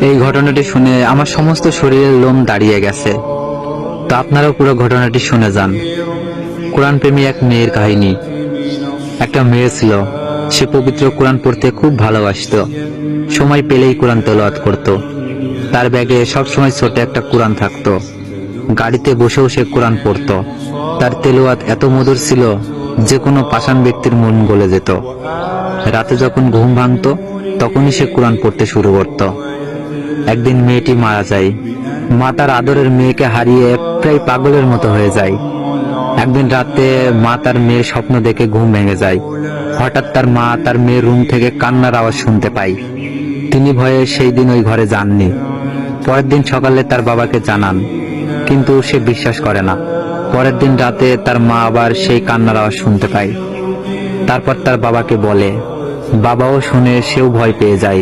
এই ঘটনাটি শুনে আমার সমস্ত শরীরের লোম দাঁড়িয়ে গেছে। তো আপনারাও পুরো ঘটনাটি শুনে যান। কোরআন প্রেমী এক মেয়ের কাহিনী। একটা মেয়ে ছিল, সে পবিত্র কোরআন পড়তে খুব ভালোবাসতো। সময় পেলেই কোরআন তেলাওয়াত করত। তার ব্যাগে সবসময় ছোট একটা কোরআন থাকতো। গাড়িতে বসেও সে কোরআন পড়তো। তার তেলাওয়াত এত মধুর ছিল যে কোনো পাষাণ ব্যক্তির মন গলে যেত। রাতে যখন ঘুম ভাঙতো তখনই সে কোরআন পড়তে শুরু করত। একদিন মেয়েটি মারা যায়। মা তার আদরের মেয়েকে হারিয়ে প্রায় পাগলের মতো হয়ে যায়। একদিন রাতে মা তার মেয়ের স্বপ্ন দেখে ঘুম ভেঙে যায়। হঠাৎ তার মা তার মেয়ের রুম থেকে কান্নার আওয়াজ শুনতে পায়। তিনি ভয়ে সেই দিন ওই ঘরে যাননি। পরের দিন সকালে তার বাবাকে জানান, কিন্তু সে বিশ্বাস করে না। পরের দিন রাতে তার মা আবার সেই কান্নার আওয়াজ শুনতে পায়। তারপর তার বাবাকে বলে, বাবাও শুনে সেও ভয় পেয়ে যায়।